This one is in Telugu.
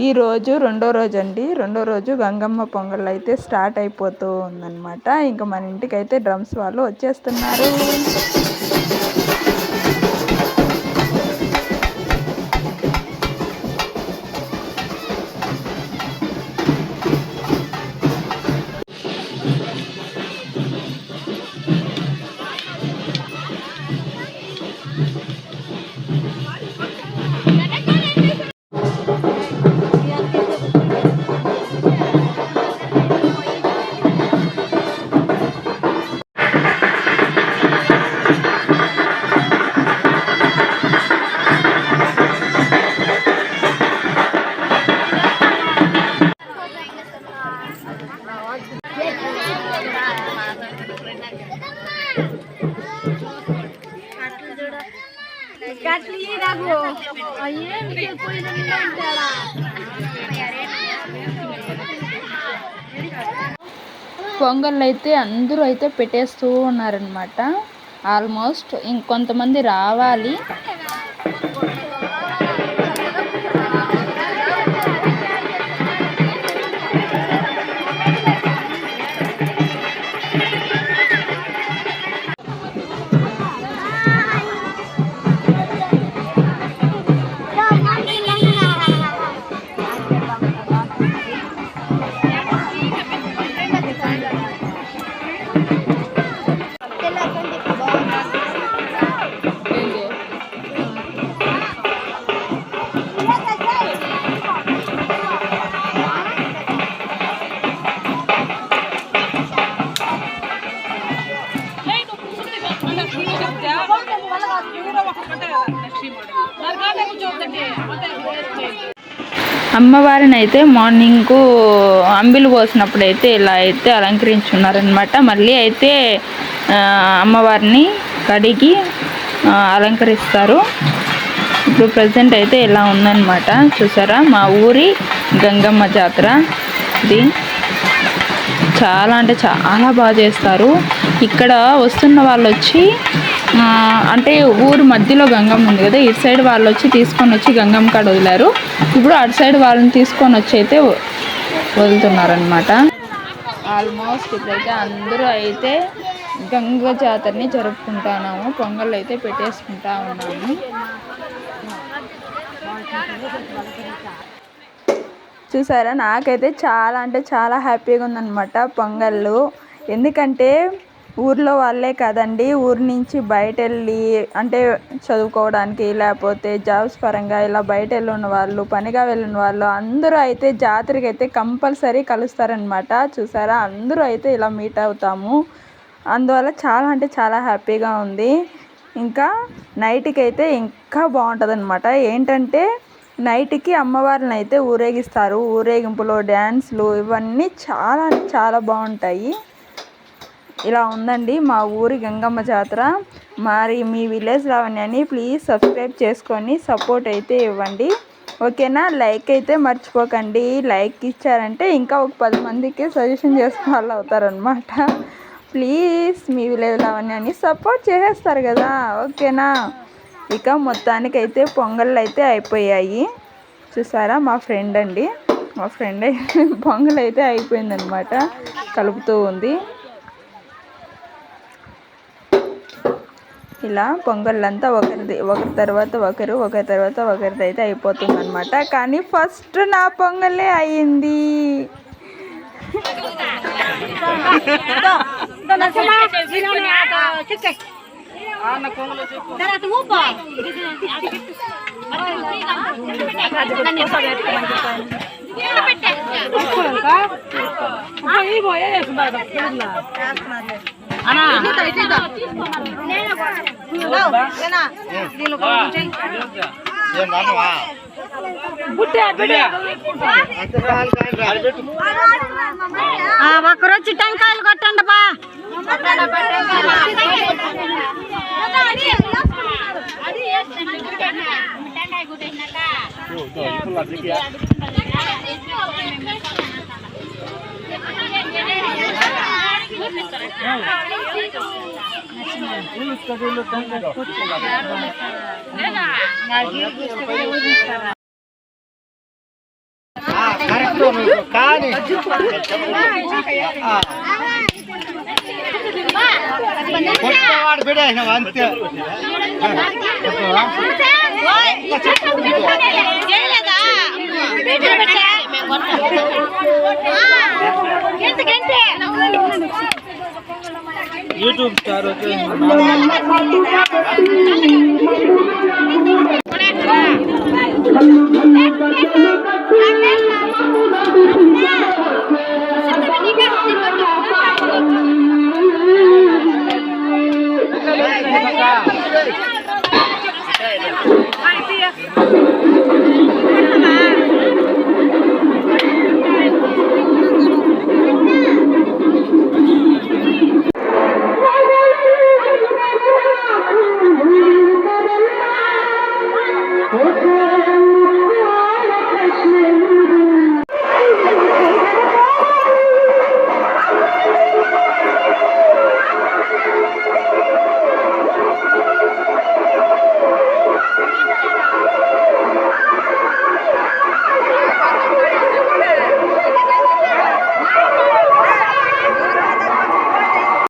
ఈ రోజు రెండో రోజు అండి. రెండో రోజు గంగమ్మ పొంగల్ అయితే స్టార్ట్ అయిపోతూ ఉందన్నమాట. ఇంకా మన ఇంటికి అయితే డ్రమ్స్ వాళ్ళు వచ్చేస్తున్నారు. పొంగల్ అయితే అందరూ అయితే పెట్టేస్తూ ఉన్నారనమాట. ఆల్మోస్ట్ ఇంకొంతమంది రావాలి. అమ్మవారిని అయితే మార్నింగ్ అంబిలు పోసినప్పుడు అయితే ఇలా అయితే అలంకరించున్నారనమాట. మళ్ళీ అయితే అమ్మవారిని కడిగి అలంకరిస్తారు. ఇప్పుడు ప్రజెంట్ అయితే ఇలా ఉందన్నమాట. చూసారా, మా ఊరి గంగమ్మ జాతర ఇది. చాలా అంటే చాలా బాగా చేస్తారు. ఇక్కడ వస్తున్న వాళ్ళు వచ్చి అంటే ఊరు మధ్యలో గంగమ్మ ఉంది కదా, ఇటు సైడ్ వాళ్ళు వచ్చి తీసుకొని వచ్చి గంగమ్మ కాడ వదిలారు. ఇప్పుడు అటు సైడ్ వాళ్ళని తీసుకొని వచ్చి అయితే వదులుతున్నారనమాట. ఆల్మోస్ట్ ఇప్పుడైతే అందరూ అయితే గంగ జాతరని జరుపుకుంటున్నాము. పొంగల్ అయితే పెట్టేసుకుంటా ఉన్నాము. చూసారా, నాకైతే చాలా అంటే చాలా హ్యాపీగా ఉందన్నమాట పొంగళ్ళు. ఎందుకంటే ఊర్లో వాళ్ళే కదండి, ఊరి నుంచి బయట వెళ్ళి అంటే చదువుకోవడానికి లేకపోతే జాబ్స్ పరంగా ఇలా బయట వెళ్ళిన వాళ్ళు, పనిగా వెళ్ళిన వాళ్ళు అందరూ అయితే జాతరకి అయితే కంపల్సరీ కలుస్తారనమాట. చూసారా, అందరూ అయితే ఇలా మీట్ అవుతాము. అందువల్ల చాలా అంటే చాలా హ్యాపీగా ఉంది. ఇంకా నైట్కి అయితే ఇంకా బాగుంటుంది అనమాట. ఏంటంటే నైట్కి అమ్మవారిని అయితే ఊరేగిస్తారు. ఊరేగింపులో డ్యాన్స్లు ఇవన్నీ చాలా అంటే చాలా బాగుంటాయి. ఇలా ఉందండి మా ఊరి గంగమ్మ జాతర. మరి మీ విలేజ్ లావణ్యాని ప్లీజ్ సబ్స్క్రైబ్ చేసుకొని సపోర్ట్ అయితే ఇవ్వండి, ఓకేనా. లైక్ అయితే మర్చిపోకండి. లైక్ ఇచ్చారంటే ఇంకా ఒక 10 మందికి సజెషన్ చేసుకునే వాళ్ళు అవుతారనమాట. ప్లీజ్ మీ విలేజ్ లావణ్యాని సపోర్ట్ చేసేస్తారు కదా, ఓకేనా. ఇక మొత్తానికైతే పొంగళ్ళు అయితే అయిపోయాయి. చూసారా, మా ఫ్రెండ్ అండి, మా ఫ్రెండ్ పొంగల్ అయితే అయిపోయిందనమాట, కలుపుతూ ఉంది. ఇలా పొంగళ్ళంతా ఒకరి తర్వాత ఒకరిది అయితే అయిపోతుంది అనమాట. కానీ ఫస్ట్ నా పొంగలే అయ్యింది. ఒకరొచ్చి టెంకాయలు కొట్టండి బా. కానీ కొట్టవాడు బిడేసినావు అంతే. యూట్యూబ్ స్టార్ వచ్చి